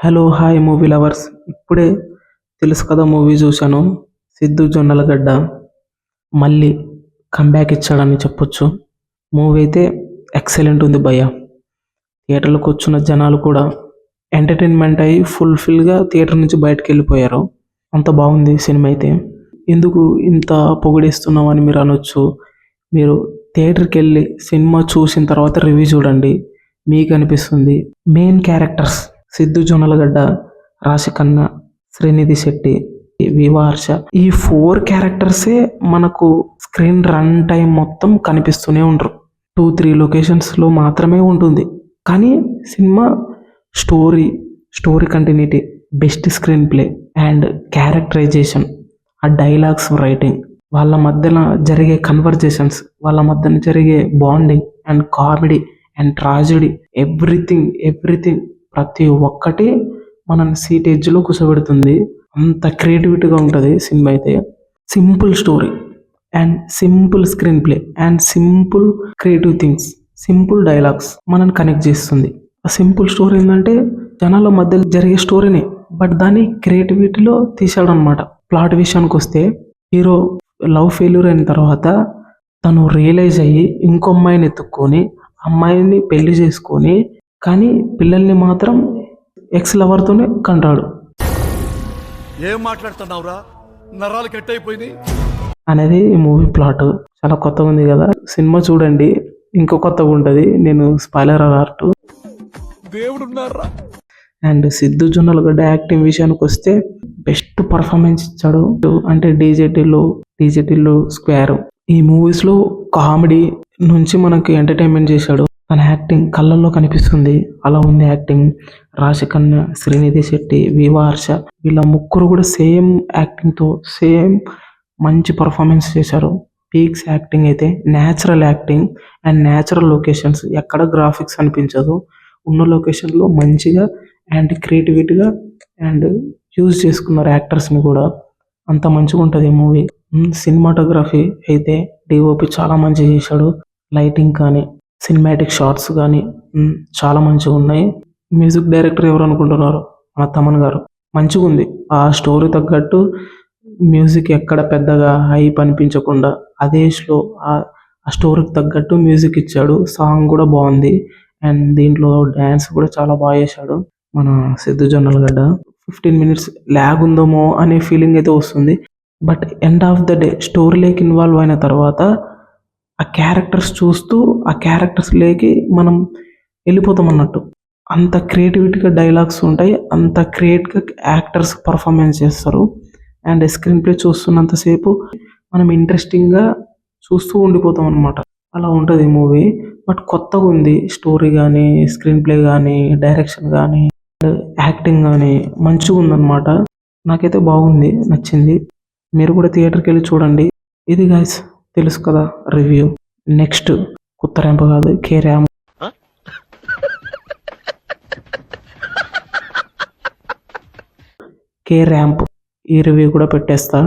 Hello hi movie lovers. ఇప్పుడే తెలుసు కదా మూవీ చూశాను. సిద్ధు జొన్నలగడ్డ మళ్ళీ కంబ్యాక్ ఇచ్చాడని చెప్పొచ్చు. మూవీ అయితే ఎక్సలెంట్ ఉంది భయ్య. థియేటర్లకు వచ్చిన జనాలు కూడా ఎంటర్టైన్మెంట్ అయ్యి ఫుల్ఫిల్గా థియేటర్ నుంచి బయటకు వెళ్ళిపోయారు. అంత బాగుంది సినిమా అయితే. ఎందుకు ఇంత పొగిడేస్తున్నావు అని మీరు అనొచ్చు. మీరు థియేటర్కి వెళ్ళి సినిమా చూసిన తర్వాత రివ్యూ చూడండి, మీకు అనిపిస్తుంది. మెయిన్ క్యారెక్టర్స్ సిద్ధు జొన్నలగడ్డ, రాశికన్నా, శ్రీనిధి శెట్టి, వివార్ష, ఈ 4 క్యారెక్టర్సే మనకు స్క్రీన్ రన్ టైం మొత్తం కనిపిస్తూనే ఉంటారు. 2-3 లొకేషన్స్లో మాత్రమే ఉంటుంది. కానీ cinema story continuity, best screenplay and characterization, ఆ డైలాగ్స్ రైటింగ్, వాళ్ళ మధ్యన జరిగే కన్వర్జేషన్స్, వాళ్ళ మధ్యన జరిగే bonding and comedy and tragedy, everything ప్రతి ఒక్కటి మన సీట్ ఎడ్జ్లో కూర్చోబెడుతుంది. అంత క్రియేటివిటీగా ఉంటుంది సినిమా అయితే. Simple story and simple screen play and simple creative things, simple dialogues మనల్ని కనెక్ట్ చేస్తుంది. ఆ సింపుల్ స్టోరీ ఏంటంటే జనాల మధ్యలో జరిగే స్టోరీనే, బట్ దాన్ని క్రియేటివిటీలో తీసాడనమాట. ప్లాట్ విషయానికి వస్తే, హీరో లవ్ ఫెయిల్యూర్ అయిన తర్వాత తను రియలైజ్ అయ్యి ఇంకో అమ్మాయిని ఎత్తుక్కొని అమ్మాయిని పెళ్లి చేసుకొని, కానీ పిల్లల్ని మాత్రం ఎక్స్ లవర్తోనే కంటాడు. ఏం మాట్లాడుతున్నావురా, నరాలు కట్ అయిపోయినాయి అనేది ఈ మూవీ ప్లాట్. చాలా కొత్తగా ఉంది కదా, సినిమా చూడండి, ఇంకో కొత్తగా ఉంటుంది. నేను స్పాయిలర్ అలర్ట్. దేవుడున్నారా. అండ్ సిద్ధు జొన్నలగడ్డ యాక్టింగ్ విషయానికి వస్తే బెస్ట్ పర్ఫార్మెన్స్ ఇచ్చాడు. అంటే డీజేటీలో స్క్వేర్, ఈ మూవీస్లో కామెడీ నుంచి మనకి ఎంటర్టైన్మెంట్ చేశాడు. తన యాక్టింగ్ కళ్ళల్లో కనిపిస్తుంది, అలా ఉంది యాక్టింగ్. రాశికన్య, శ్రీనిధి శెట్టి, వివార్ష, వీళ్ళ ముగ్గురు కూడా సేమ్ యాక్టింగ్తో సేమ్ మంచి పర్ఫార్మెన్స్ చేశారు. పీక్స్ యాక్టింగ్ అయితే, natural acting and natural locations, ఎక్కడ గ్రాఫిక్స్ అనిపించదు. ఉన్న లొకేషన్లో మంచిగా అండ్ క్రియేటివిటీగా అండ్ యూజ్ చేసుకున్నారు యాక్టర్స్ని కూడా. అంత మంచిగా ఉంటుంది ఈ మూవీ. సినిమాటోగ్రఫీ అయితే డిఓపి చాలా మంచిగా చేశాడు. లైటింగ్ కానీ, సినిమాటిక్ షార్ట్స్ కానీ చాలా మంచిగా ఉన్నాయి. మ్యూజిక్ డైరెక్టర్ ఎవరు అనుకుంటున్నారు? మన తమన్ గారు. మంచిగా ఉంది. ఆ స్టోరీ తగ్గట్టు మ్యూజిక్ ఎక్కడ పెద్దగా హైప్ అనిపించకుండా అదే ఆ స్టోరీకి తగ్గట్టు మ్యూజిక్ ఇచ్చాడు. సాంగ్ కూడా బాగుంది అండ్ దీంట్లో డ్యాన్స్ కూడా చాలా బాగా చేశాడు మన సిద్ధు జొన్నలగడ్డ. 15 minutes ల్యాగ్ ఉందేమో అనే ఫీలింగ్ అయితే వస్తుంది. But end of the day స్టోరీలోకి ఇన్వాల్వ్ అయిన తర్వాత ఆ క్యారెక్టర్స్ చూస్తూ ఆ క్యారెక్టర్స్ లేకి మనం వెళ్ళిపోతాం అన్నట్టు. అంత క్రియేటివిటీగా డైలాగ్స్ ఉంటాయి, అంత క్రియేట్గా యాక్టర్స్ పర్ఫార్మెన్స్ చేస్తారు. అండ్ స్క్రీన్ ప్లే చూస్తున్నంతసేపు మనం ఇంట్రెస్టింగ్గా చూస్తూ ఉండిపోతాం అనమాట. అలా ఉంటుంది మూవీ. బట్ కొత్తగా ఉంది స్టోరీ కానీ, స్క్రీన్ ప్లే కానీ, డైరెక్షన్ కానీ, యాక్టింగ్ కానీ మంచిగా ఉందన్నమాట. నాకైతే బాగుంది, నచ్చింది. మీరు కూడా థియేటర్కి వెళ్ళి చూడండి. ఇది గైస్, తెలుసు కదా రివ్యూ. నెక్స్ట్ కొత్త ర్యాంప్ కాదు, కే ర్యాంప్ ఈ రివ్యూ కూడా పెట్టేస్తా.